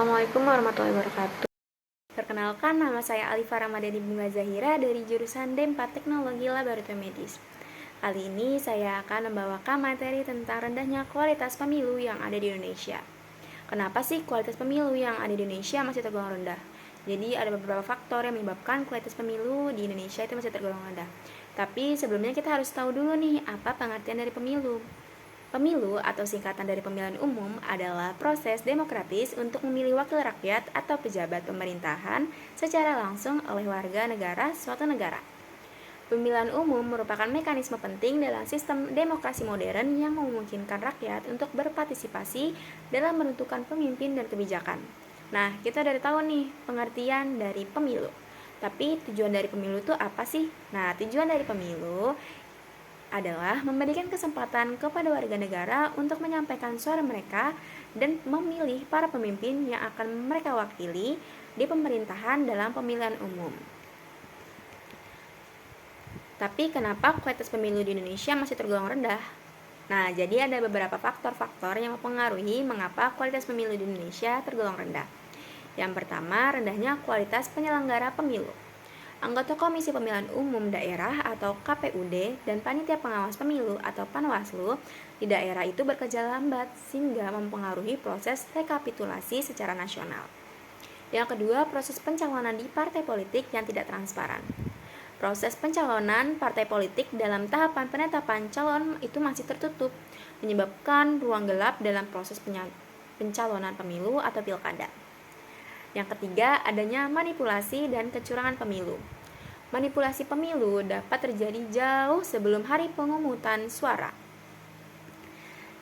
Assalamualaikum warahmatullahi wabarakatuh. Perkenalkan, nama saya Alifa Ramadhani Bunga Zahira dari jurusan D4 Teknologi Laboratorium Medis. Kali ini saya akan membawakan materi tentang rendahnya kualitas pemilu yang ada di Indonesia. Kenapa sih kualitas pemilu yang ada di Indonesia masih tergolong rendah? Jadi ada beberapa faktor yang menyebabkan kualitas pemilu di Indonesia itu masih tergolong rendah. Tapi sebelumnya kita harus tahu dulu nih apa pengertian dari pemilu. Pemilu atau singkatan dari pemilihan umum adalah proses demokratis untuk memilih wakil rakyat atau pejabat pemerintahan secara langsung oleh warga negara suatu negara. Pemilihan umum merupakan mekanisme penting dalam sistem demokrasi modern yang memungkinkan rakyat untuk berpartisipasi dalam menentukan pemimpin dan kebijakan. Nah, kita udah tahu nih pengertian dari pemilu. Tapi tujuan dari pemilu itu apa sih? Nah, tujuan dari pemilu adalah memberikan kesempatan kepada warga negara untuk menyampaikan suara mereka dan memilih para pemimpin yang akan mereka wakili di pemerintahan dalam pemilihan umum. Tapi kenapa kualitas pemilu di Indonesia masih tergolong rendah? Nah, jadi ada beberapa faktor-faktor yang mempengaruhi mengapa kualitas pemilu di Indonesia tergolong rendah. Yang pertama, rendahnya kualitas penyelenggara pemilu. Anggota Komisi Pemilihan Umum Daerah atau KPUD dan Panitia Pengawas Pemilu atau Panwaslu di daerah itu bekerja lambat sehingga mempengaruhi proses rekapitulasi secara nasional. Yang kedua, proses pencalonan di partai politik yang tidak transparan. Proses pencalonan partai politik dalam tahapan penetapan calon itu masih tertutup, menyebabkan ruang gelap dalam proses pencalonan pemilu atau pilkada. Yang ketiga, adanya manipulasi dan kecurangan pemilu. Manipulasi pemilu dapat terjadi jauh sebelum hari pemungutan suara,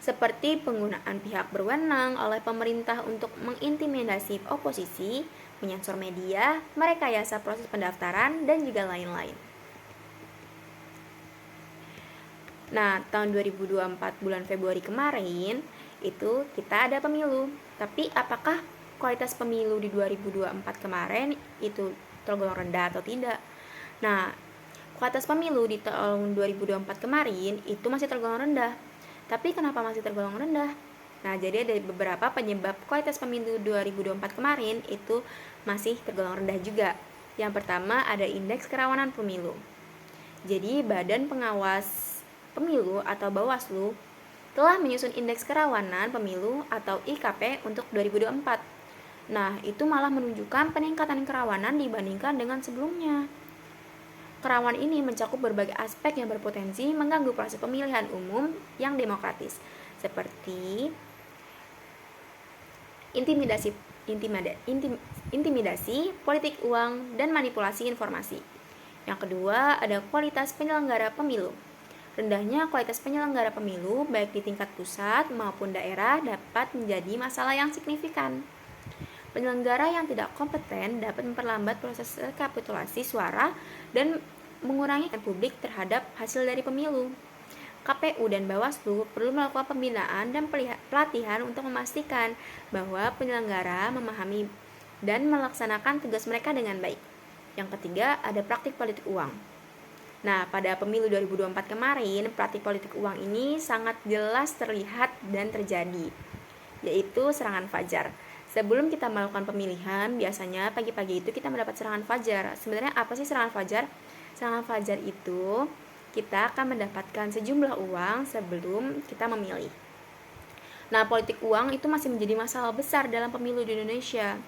seperti penggunaan pihak berwenang oleh pemerintah untuk mengintimidasi oposisi, menyensor media, merekayasa proses pendaftaran, dan juga lain-lain. Nah, tahun 2024 bulan Februari kemarin, itu kita ada pemilu. Tapi apakah kualitas pemilu di 2024 kemarin itu tergolong rendah atau tidak? Nah, kualitas pemilu di tahun 2024 kemarin itu masih tergolong rendah. Tapi kenapa masih tergolong rendah? Nah, jadi ada beberapa penyebab kualitas pemilu 2024 kemarin itu masih tergolong rendah juga. Yang pertama ada indeks kerawanan pemilu. Jadi, Badan Pengawas Pemilu atau Bawaslu telah menyusun indeks kerawanan pemilu atau IKP untuk 2024. Nah, itu malah menunjukkan peningkatan kerawanan dibandingkan dengan sebelumnya. Kerawanan ini mencakup berbagai aspek yang berpotensi mengganggu proses pemilihan umum yang demokratis, seperti intimidasi, politik uang, dan manipulasi informasi. Yang kedua, ada kualitas penyelenggara pemilu. Rendahnya kualitas penyelenggara pemilu baik di tingkat pusat maupun daerah dapat menjadi masalah yang signifikan. Penyelenggara yang tidak kompeten dapat memperlambat proses rekapitulasi suara dan mengurangi publik terhadap hasil dari pemilu. KPU dan Bawaslu perlu melakukan pembinaan dan pelatihan untuk memastikan bahwa penyelenggara memahami dan melaksanakan tugas mereka dengan baik. Yang ketiga, ada praktik politik uang. Nah, pada pemilu 2024 kemarin, praktik politik uang ini sangat jelas terlihat dan terjadi, yaitu serangan fajar. Sebelum kita melakukan pemilihan, biasanya pagi-pagi itu kita mendapat serangan fajar. Sebenarnya apa sih serangan fajar? Serangan fajar itu kita akan mendapatkan sejumlah uang sebelum kita memilih. Nah, politik uang itu masih menjadi masalah besar dalam pemilu di Indonesia.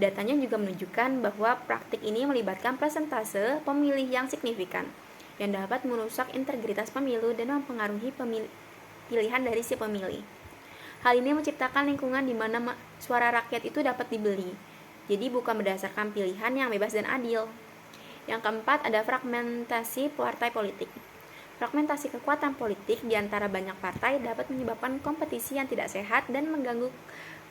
Datanya juga menunjukkan bahwa praktik ini melibatkan persentase pemilih yang signifikan, yang dapat merusak integritas pemilu dan mempengaruhi pilihan dari si pemilih. Hal ini menciptakan lingkungan di mana suara rakyat itu dapat dibeli, jadi bukan berdasarkan pilihan yang bebas dan adil. Yang keempat, ada fragmentasi partai politik. Fragmentasi kekuatan politik di antara banyak partai dapat menyebabkan kompetisi yang tidak sehat dan mengganggu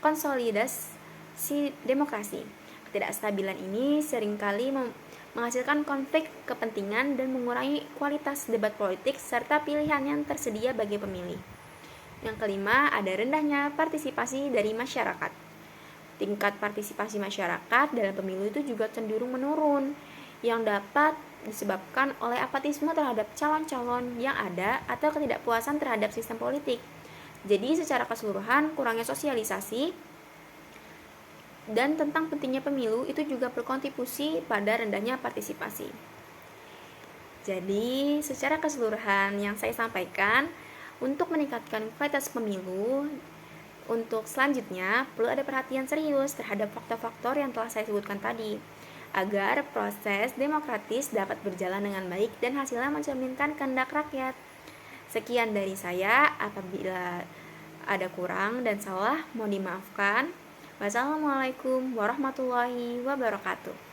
konsolidasi demokrasi. Ketidakstabilan ini seringkali menghasilkan konflik kepentingan dan mengurangi kualitas debat politik serta pilihan yang tersedia bagi pemilih. Yang kelima, ada rendahnya partisipasi dari masyarakat. Tingkat partisipasi masyarakat dalam pemilu itu juga cenderung menurun, yang dapat disebabkan oleh apatisme terhadap calon-calon yang ada atau ketidakpuasan terhadap sistem politik. Jadi secara keseluruhan, kurangnya sosialisasi dan tentang pentingnya pemilu itu juga berkontribusi pada rendahnya partisipasi. Jadi, secara keseluruhan yang saya sampaikan, untuk meningkatkan kualitas pemilu, untuk selanjutnya perlu ada perhatian serius terhadap faktor-faktor yang telah saya sebutkan tadi, agar proses demokratis dapat berjalan dengan baik dan hasilnya mencerminkan kehendak rakyat. Sekian dari saya, apabila ada kurang dan salah mohon dimaafkan. Wassalamualaikum warahmatullahi wabarakatuh.